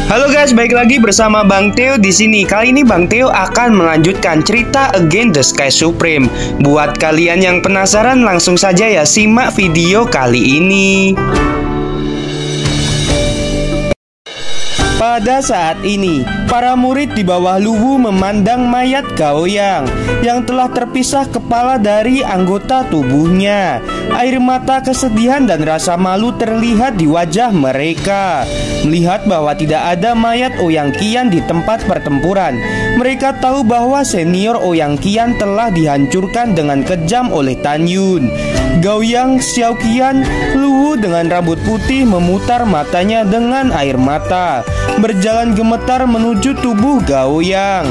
Halo guys, balik lagi bersama Bang Theo di sini. Kali ini Bang Theo akan melanjutkan cerita Against the Sky Supreme. Buat kalian yang penasaran, langsung saja ya simak video kali ini. Pada saat ini, para murid di bawah Luwu memandang mayat Gaoyang yang telah terpisah kepala dari anggota tubuhnya. Air mata kesedihan dan rasa malu terlihat di wajah mereka. Melihat bahwa tidak ada mayat Ouyang Qian di tempat pertempuran, mereka tahu bahwa senior Ouyang Qian telah dihancurkan dengan kejam oleh Tan Yun. Gaoyang Xiaoqian, Luwu dengan rambut putih memutar matanya dengan air mata, berjalan gemetar menuju tubuh Gaoyang.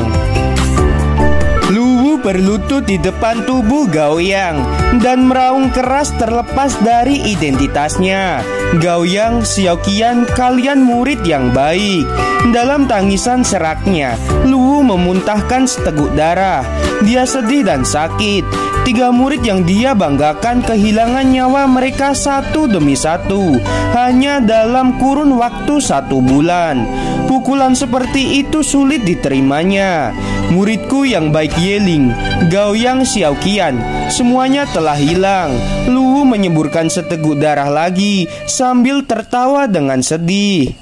Luwu berlutut di depan tubuh Gaoyang dan meraung keras terlepas dari identitasnya. Gaoyang Xiaoqian, kalian murid yang baik. Dalam tangisan seraknya, Luwu memuntahkan seteguk darah. Dia sedih dan sakit. 3 murid yang dia banggakan kehilangan nyawa mereka satu demi satu, hanya dalam kurun waktu 1 bulan. Pukulan seperti itu sulit diterimanya. Muridku yang baik Yeling, Gaoyang Xiaoqian, semuanya telah hilang. Luwu menyemburkan seteguk darah lagi sambil tertawa dengan sedih.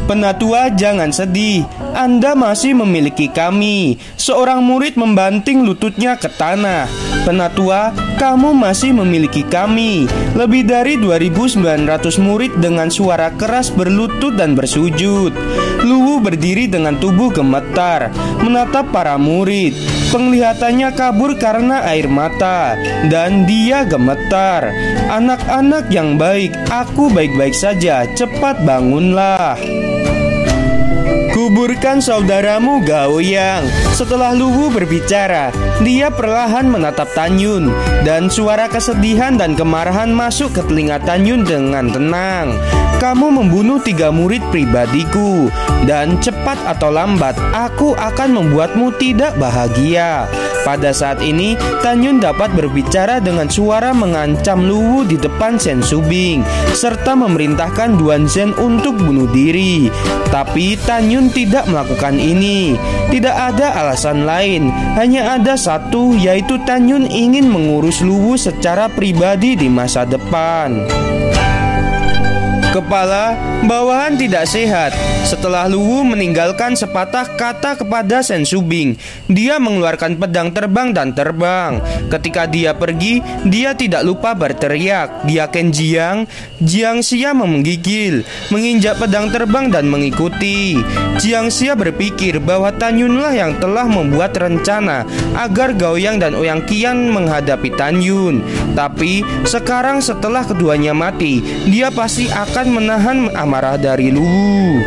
Penatua, jangan sedih, Anda masih memiliki kami. Seorang murid membanting lututnya ke tanah. Penatua, kamu masih memiliki kami. Lebih dari 2.900 murid dengan suara keras berlutut dan bersujud. Luwu berdiri dengan tubuh gemetar, menatap para murid. Penglihatannya kabur karena air mata, dan dia gemetar. Anak-anak yang baik, aku baik-baik saja, cepat bangunlah. Kuburkan saudaramu Gaoyang. Setelah Luwu berbicara, dia perlahan menatap Tan Yun, dan suara kesedihan dan kemarahan masuk ke telinga Tan Yun dengan tenang. Kamu membunuh 3 murid pribadiku, dan cepat atau lambat aku akan membuatmu tidak bahagia. Pada saat ini, Tan Yun dapat berbicara dengan suara mengancam Luwu di depan Shen Subing, serta memerintahkan Duan Zhen untuk bunuh diri. Tapi Tan Yun tidak melakukan ini. Tidak ada alasan lain, hanya ada satu, yaitu Tan Yun ingin mengurus Luwu secara pribadi di masa depan. Kepala bawahan tidak sehat. Setelah Luwu meninggalkan sepatah kata kepada Shen Subing, dia mengeluarkan pedang terbang dan terbang. Ketika dia pergi, dia tidak lupa berteriak, "Dia Ken Jiang." Jiang Xia menggigil, menginjak pedang terbang dan mengikuti. Jiang Xia berpikir bahwa Tan Yunlah yang telah membuat rencana agar Gaoyang dan Ouyang Qian menghadapi Tan Yun. Tapi sekarang setelah keduanya mati, dia pasti akan menahan amarah dari Luwu.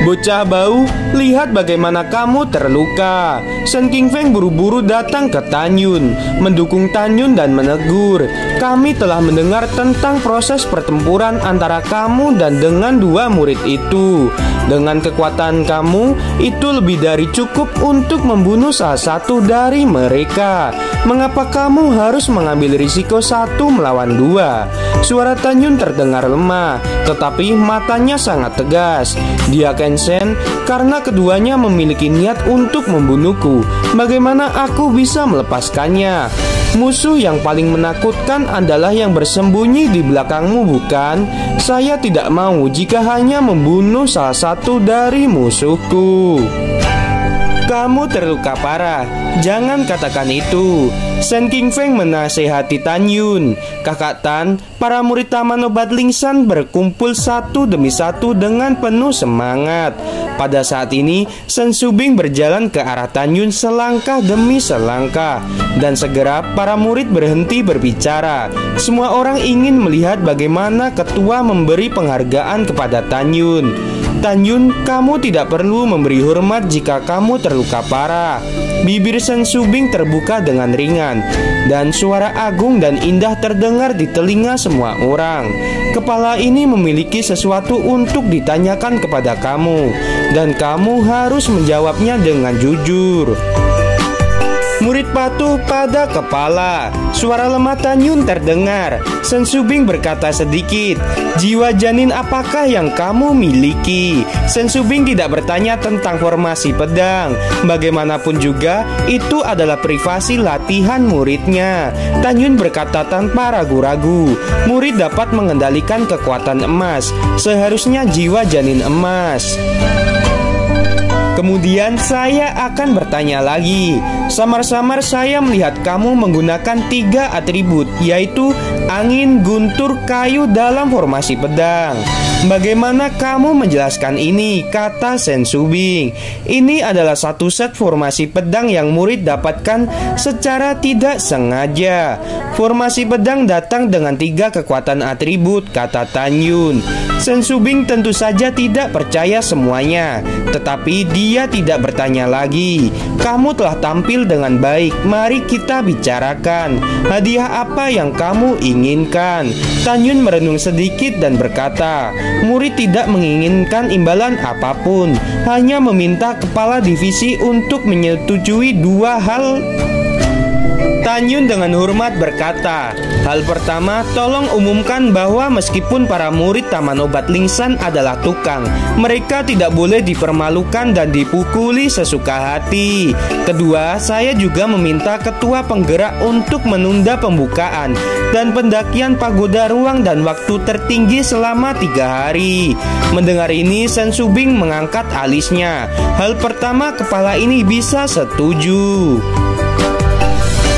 Bocah bau, lihat bagaimana kamu terluka. Shen Qingfeng buru-buru datang ke Tan Yun, mendukung Tan Yun dan menegur, kami telah mendengar tentang proses pertempuran antara kamu dan dengan 2 murid itu. Dengan kekuatan kamu, itu lebih dari cukup untuk membunuh salah satu dari mereka. Mengapa kamu harus mengambil risiko 1 melawan 2? Suara Tan Yun terdengar lemah, tetapi matanya sangat tegas. Dia Shen, karena keduanya memiliki niat untuk membunuhku. Bagaimana aku bisa melepaskannya? Musuh yang paling menakutkan adalah yang bersembunyi di belakangmu, bukan? Saya tidak mau jika hanya membunuh salah satu dari musuhku. Kamu terluka parah, jangan katakan itu. Shen Qingfeng menasehati Tan Yun. Kakak Tan, para murid Taman Obat Lingshan berkumpul satu demi satu dengan penuh semangat. Pada saat ini, Shen Subing berjalan ke arah Tan Yun selangkah demi selangkah. Dan segera para murid berhenti berbicara. Semua orang ingin melihat bagaimana ketua memberi penghargaan kepada Tan Yun. Tan Yun, kamu tidak perlu memberi hormat jika kamu terluka parah. Bibir Shen Subing terbuka dengan ringan, dan suara agung dan indah terdengar di telinga semua orang. Kepala ini memiliki sesuatu untuk ditanyakan kepada kamu, dan kamu harus menjawabnya dengan jujur. Murid terpatuh pada kepala. Suara lemah Tan Yun terdengar. Sen Subing berkata sedikit, "Jiwa janin apakah yang kamu miliki?" Sen Subing tidak bertanya tentang formasi pedang. Bagaimanapun juga, itu adalah privasi latihan muridnya. Tan Yun berkata tanpa ragu-ragu, "Murid dapat mengendalikan kekuatan emas. Seharusnya jiwa janin emas." Kemudian saya akan bertanya lagi. Samar-samar saya melihat kamu menggunakan 3 atribut, yaitu angin, guntur, kayu dalam formasi pedang. Bagaimana kamu menjelaskan ini? Kata Sen Subing. Ini adalah satu set formasi pedang yang murid dapatkan secara tidak sengaja. Formasi pedang datang dengan 3 kekuatan atribut, kata Tan Yun. Sen Subing tentu saja tidak percaya semuanya, tetapi dia tidak bertanya lagi. "Kamu telah tampil dengan baik, mari kita bicarakan. Hadiah apa yang kamu inginkan?" Tan Yun merenung sedikit dan berkata, "Murid tidak menginginkan imbalan apapun, hanya meminta kepala divisi untuk menyetujui 2 hal." Tan Yun dengan hormat berkata, "Hal pertama, tolong umumkan bahwa meskipun para murid Taman Obat Lingsan adalah tukang, mereka tidak boleh dipermalukan dan dipukuli sesuka hati. Kedua, saya juga meminta ketua penggerak untuk menunda pembukaan dan pendakian pagoda ruang dan waktu tertinggi selama 3 hari." Mendengar ini, Sen Subing mengangkat alisnya. Hal pertama, kepala ini bisa setuju.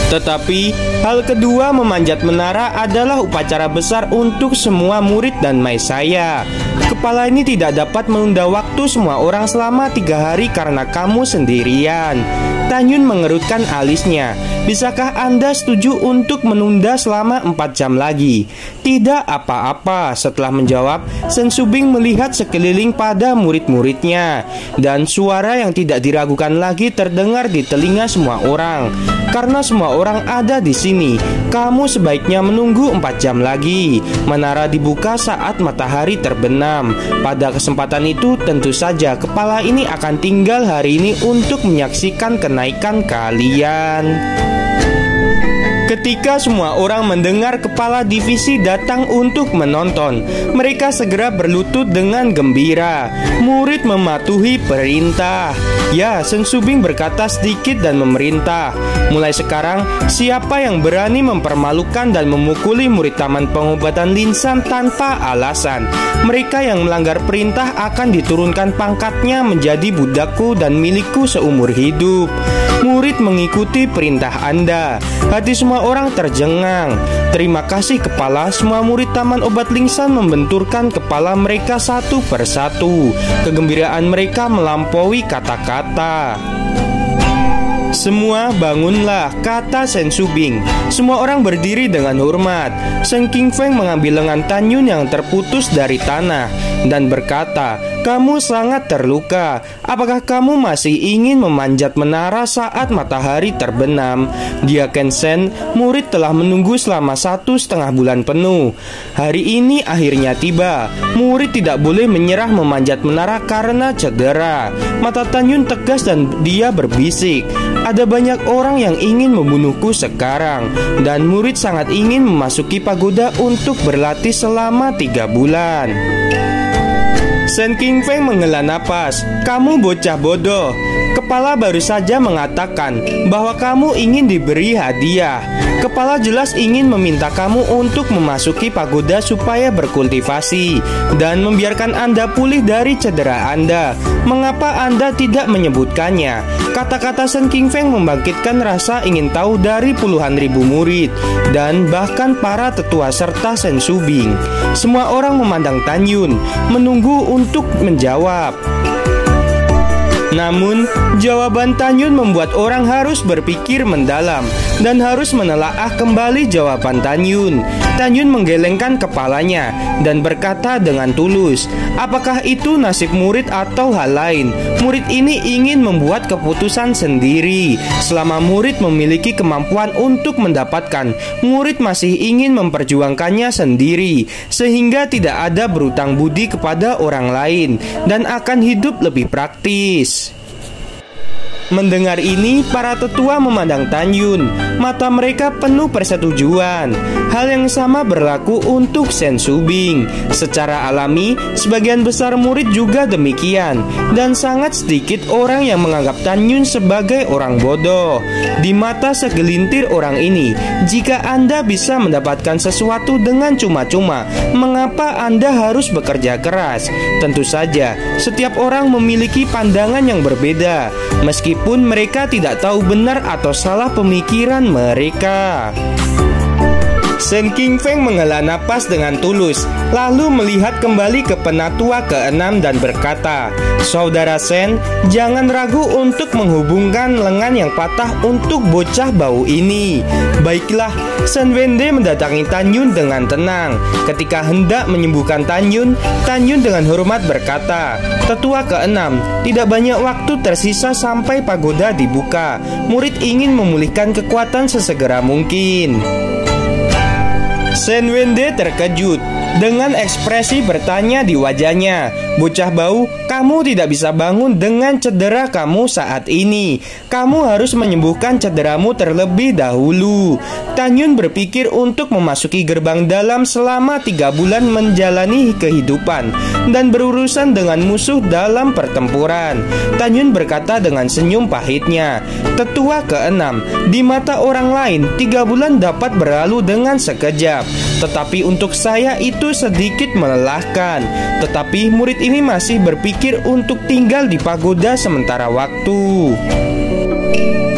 Tetapi hal kedua, memanjat menara adalah upacara besar untuk semua murid dan mai saya. Kepala ini tidak dapat menunda waktu semua orang selama 3 hari karena kamu sendirian. Tan Yun mengerutkan alisnya. "Bisakah Anda setuju untuk menunda selama 4 jam lagi?" "Tidak apa-apa." Setelah menjawab, Sen Subing melihat sekeliling pada murid-muridnya, dan suara yang tidak diragukan lagi terdengar di telinga semua orang. "Karena semua orang ada di sini, kamu sebaiknya menunggu 4 jam lagi. Menara dibuka saat matahari terbenam. Pada kesempatan itu tentu saja kepala ini akan tinggal hari ini untuk menyaksikan kenaikan kalian." Ketika semua orang mendengar kepala divisi datang untuk menonton, mereka segera berlutut dengan gembira. Murid mematuhi perintah. "Ya," Sen Subing berkata sedikit dan memerintah, "Mulai sekarang, siapa yang berani mempermalukan dan memukuli murid Taman Pengobatan Lingsan tanpa alasan, mereka yang melanggar perintah akan diturunkan pangkatnya menjadi budakku dan milikku seumur hidup." Murid mengikuti perintah Anda. Hati semua orang terjengang. "Terima kasih kepala." Semua murid Taman Obat Lingsan membenturkan kepala mereka satu persatu. Kegembiraan mereka melampaui kata-kata. "Semua bangunlah," kata Sen Subing. Semua orang berdiri dengan hormat. Sen King Feng mengambil lengan Tan Yun yang terputus dari tanah dan berkata, "Kamu sangat terluka. Apakah kamu masih ingin memanjat menara saat matahari terbenam?" Dia Ken Sen, murid telah menunggu selama 1,5 bulan penuh. Hari ini akhirnya tiba. Murid tidak boleh menyerah memanjat menara karena cedera. Mata Tan Yun tegas dan dia berbisik, "Ada banyak orang yang ingin membunuhku sekarang, dan murid sangat ingin memasuki pagoda untuk berlatih selama 3 bulan." Sen King Feng menghela napas. "Kamu bocah bodoh. Kepala baru saja mengatakan bahwa kamu ingin diberi hadiah. Kepala jelas ingin meminta kamu untuk memasuki pagoda supaya berkultivasi dan membiarkan Anda pulih dari cedera Anda. Mengapa Anda tidak menyebutkannya?" Kata-kata Sen King Feng membangkitkan rasa ingin tahu dari puluhan ribu murid dan bahkan para tetua serta Sen Subing. Semua orang memandang Tan Yun, menunggu untuk menjawab. Namun, jawaban Tan Yun membuat orang harus berpikir mendalam dan harus menelaah kembali jawaban Tan Yun. Tan Yun menggelengkan kepalanya dan berkata dengan tulus, "Apakah itu nasib murid atau hal lain? Murid ini ingin membuat keputusan sendiri. Selama murid memiliki kemampuan untuk mendapatkan, murid masih ingin memperjuangkannya sendiri, sehingga tidak ada berutang budi kepada orang lain dan akan hidup lebih praktis." Mendengar ini, para tetua memandang Tanyun. Mata mereka penuh persetujuan. Hal yang sama berlaku untuk Sen Subing. Secara alami, sebagian besar murid juga demikian. Dan sangat sedikit orang yang menganggap Tanyun sebagai orang bodoh. Di mata segelintir orang ini, jika Anda bisa mendapatkan sesuatu dengan cuma-cuma, mengapa Anda harus bekerja keras? Tentu saja, setiap orang memiliki pandangan yang berbeda, meskipun mereka tidak tahu benar atau salah pemikiran mereka. Sen King Feng menghela napas dengan tulus, lalu melihat kembali ke penatua ke-6 dan berkata, "Saudara Sen, jangan ragu untuk menghubungkan lengan yang patah untuk bocah bau ini." Baiklah, Sen Wende mendatangi Tanyun dengan tenang. Ketika hendak menyembuhkan Tanyun, Tanyun dengan hormat berkata, "Tetua ke-6, tidak banyak waktu tersisa sampai pagoda dibuka. Murid ingin memulihkan kekuatan sesegera mungkin." Sen Wende terkejut. Dengan ekspresi bertanya di wajahnya, "Bocah bau, kamu tidak bisa bangun dengan cedera kamu saat ini. Kamu harus menyembuhkan cederamu terlebih dahulu." Tanyun berpikir untuk memasuki gerbang dalam selama 3 bulan menjalani kehidupan dan berurusan dengan musuh dalam pertempuran. Tanyun berkata dengan senyum pahitnya, "Tetua ke-6, di mata orang lain 3 bulan dapat berlalu dengan sekejap. Tetapi untuk saya itu sedikit melelahkan." Tetapi murid ini masih berpikir untuk tinggal di pagoda sementara waktu.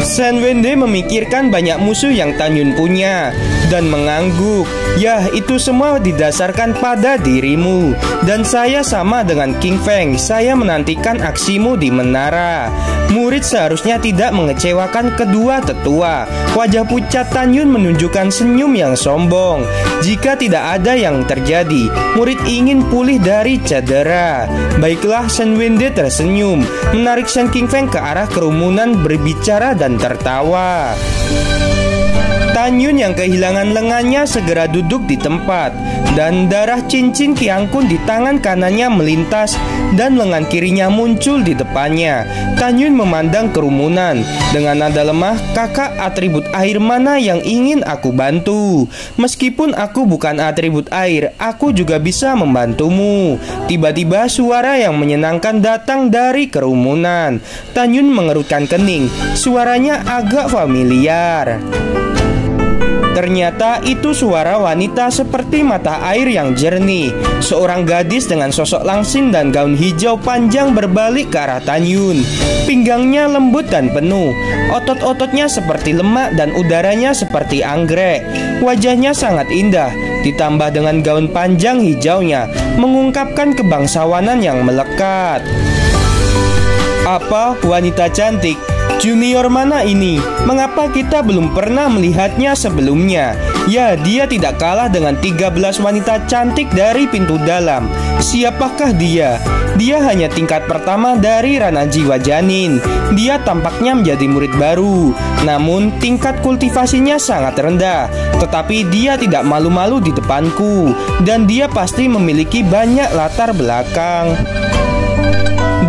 Sen Wende memikirkan banyak musuh yang Tanyun punya dan mengangguk. "Ya, itu semua didasarkan pada dirimu. Dan saya sama dengan King Feng, saya menantikan aksimu di menara." Murid seharusnya tidak mengecewakan kedua tetua. Wajah pucat Tanyun menunjukkan senyum yang sombong. Jika tidak ada yang terjadi, murid ingin pulih dari cedera. Baiklah, Sen Wende tersenyum, menarik Sen King Feng ke arah kerumunan berbicara dan tertawa. Tanyun yang kehilangan lengannya segera duduk di tempat, dan darah cincin Kiang Kun di tangan kanannya melintas dan lengan kirinya muncul di depannya. Tanyun memandang kerumunan dengan nada lemah, "Kakak, atribut air mana yang ingin aku bantu? Meskipun aku bukan atribut air, aku juga bisa membantumu." Tiba-tiba suara yang menyenangkan datang dari kerumunan. Tanyun mengerutkan kening, suaranya agak familiar. Ternyata itu suara wanita seperti mata air yang jernih. Seorang gadis dengan sosok langsing dan gaun hijau panjang berbalik ke arah Tanyun. Pinggangnya lembut dan penuh, otot-ototnya seperti lemak dan udaranya seperti anggrek. Wajahnya sangat indah, ditambah dengan gaun panjang hijaunya, mengungkapkan kebangsawanan yang melekat. "Apa, wanita cantik? Junior mana ini? Mengapa kita belum pernah melihatnya sebelumnya? Ya, dia tidak kalah dengan 13 wanita cantik dari pintu dalam. Siapakah dia? Dia hanya tingkat pertama dari Rana Jiwa Janin. Dia tampaknya menjadi murid baru, namun tingkat kultivasinya sangat rendah. Tetapi dia tidak malu-malu di depanku, dan dia pasti memiliki banyak latar belakang."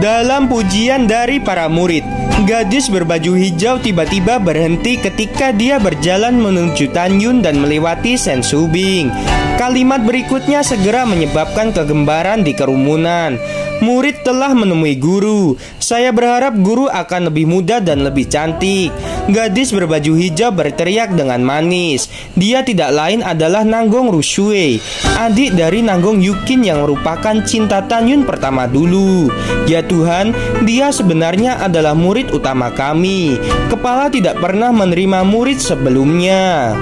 Dalam pujian dari para murid, gadis berbaju hijau tiba-tiba berhenti ketika dia berjalan menuju Tanyun dan melewati Sen Subing. Kalimat berikutnya segera menyebabkan kegembaran di kerumunan. "Murid telah menemui guru. Saya berharap guru akan lebih muda dan lebih cantik." Gadis berbaju hijau berteriak dengan manis. Dia tidak lain adalah Nanggong Rushue, adik dari Nanggong Yukin yang merupakan cinta Tanyun pertama dulu. "Ya Tuhan, dia sebenarnya adalah murid utama kami. Kepala tidak pernah menerima murid sebelumnya."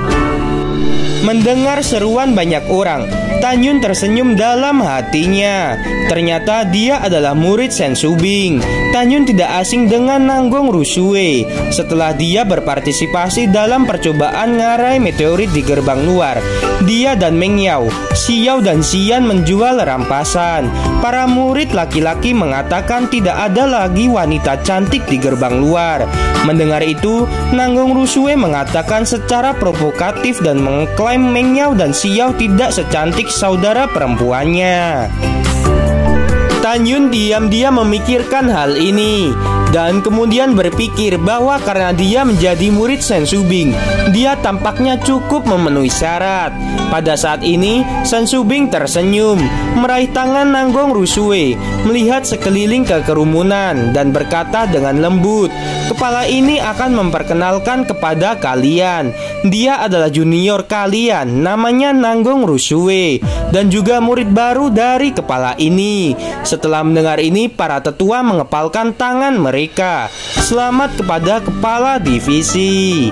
Mendengar seruan banyak orang, Tanyun tersenyum dalam hatinya. Ternyata dia adalah murid Sen Subing. Tanyun tidak asing dengan Nanggong Rushue. Setelah dia berpartisipasi dalam percobaan ngarai meteorit di gerbang luar, dia dan Meng Yao, Xiao dan Xian menjual rampasan. Para murid laki-laki mengatakan tidak ada lagi wanita cantik di gerbang luar. Mendengar itu, Nanggong Rushue mengatakan secara provokatif dan mengklaim Meng Yao dan Xiao tidak secantik saudara perempuannya. Tan Yun diam-diam memikirkan hal ini dan kemudian berpikir bahwa karena dia menjadi murid Sen Shubing, dia tampaknya cukup memenuhi syarat. Pada saat ini, Sen Shubing tersenyum, meraih tangan Nanggong Rusue, melihat sekeliling ke kerumunan dan berkata dengan lembut, "Kepala ini akan memperkenalkan kepada kalian. Dia adalah junior kalian, namanya Nanggong Rusue, dan juga murid baru dari kepala ini." Setelah mendengar ini, para tetua mengepalkan tangan mereka. Selamat kepada kepala divisi.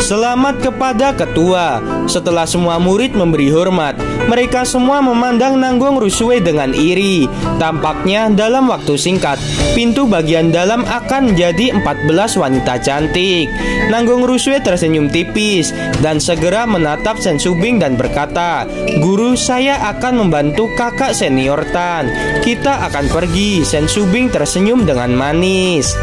Selamat kepada ketua. Setelah semua murid memberi hormat, mereka semua memandang Nanggong Rusue dengan iri. Tampaknya dalam waktu singkat, pintu bagian dalam akan menjadi 14 wanita cantik. Nanggong Rusue tersenyum tipis dan segera menatap Sen Shubing dan berkata, "Guru, saya akan membantu kakak senior Tan. Kita akan pergi." Sen Shubing tersenyum dengan manis.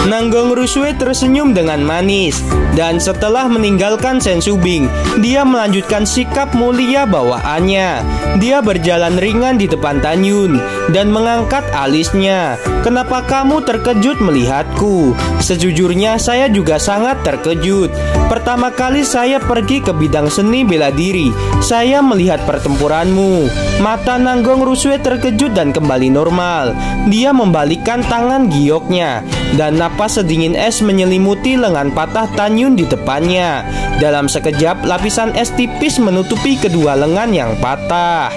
Nanggong Rusue tersenyum dengan manis, dan setelah meninggalkan Sen Shubing, dia melanjutkan sikap mulia bawaannya. Dia berjalan ringan di depan Tan Yun dan mengangkat alisnya. "Kenapa kamu terkejut melihatku?" "Sejujurnya saya juga sangat terkejut. Pertama kali saya pergi ke bidang seni bela diri, saya melihat pertempuranmu." Mata Nanggong Rusue terkejut dan kembali normal. Dia membalikkan tangan gioknya, dan napas sedingin es menyelimuti lengan patah Tan Yun di depannya. Dalam sekejap, lapisan es tipis menutupi kedua lengan yang patah.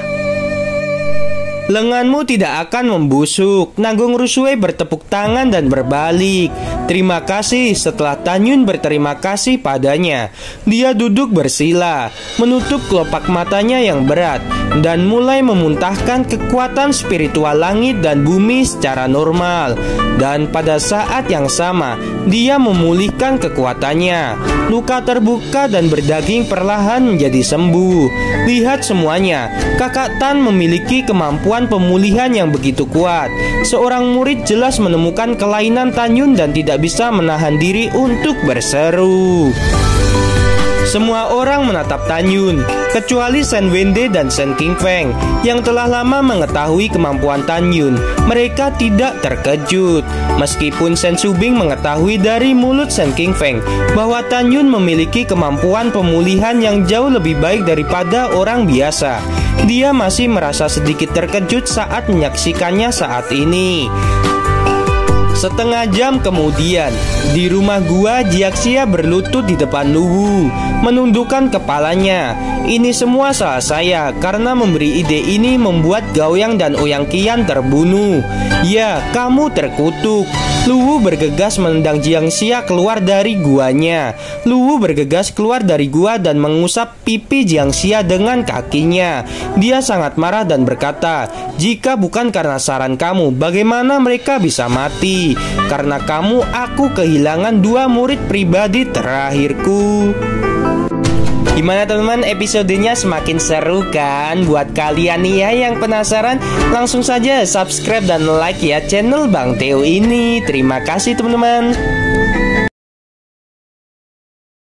"Lenganmu tidak akan membusuk." Nanggong Rusue bertepuk tangan dan berbalik. "Terima kasih." Setelah Tan Yun berterima kasih padanya, dia duduk bersila, menutup kelopak matanya yang berat, dan mulai memuntahkan kekuatan spiritual langit dan bumi secara normal. Dan pada saat yang sama, dia memulihkan kekuatannya. Luka terbuka dan berdaging perlahan menjadi sembuh. Lihat semuanya, kakak Tan memiliki kemampuan pemulihan yang begitu kuat. Seorang murid jelas menemukan kelainan Tan Yun dan tidak bisa menahan diri untuk berseru. Semua orang menatap Tan Yun, kecuali Sen Wende dan Sen Qingfeng yang telah lama mengetahui kemampuan Tan Yun. Mereka tidak terkejut. Meskipun Sen Shubing mengetahui dari mulut Sen Qingfeng bahwa Tan Yun memiliki kemampuan pemulihan yang jauh lebih baik daripada orang biasa, dia masih merasa sedikit terkejut saat menyaksikannya saat ini. Setengah jam kemudian, di rumah gua, Jiaxia berlutut di depan Luwu, menundukkan kepalanya. "Ini semua salah saya, karena memberi ide ini membuat Gaoyang dan Ouyang Qian terbunuh." "Ya, kamu terkutuk." Luwu bergegas menendang Jiaxia keluar dari guanya. Luwu bergegas keluar dari gua dan mengusap pipi Jiaxia dengan kakinya. Dia sangat marah dan berkata, "Jika bukan karena saran kamu, bagaimana mereka bisa mati? Karena kamu, aku kehilangan 2 murid pribadi terakhirku." Gimana teman-teman, episodenya semakin seru kan? Buat kalian nih ya yang penasaran, langsung saja subscribe dan like ya channel Bang Theo ini. Terima kasih teman-teman.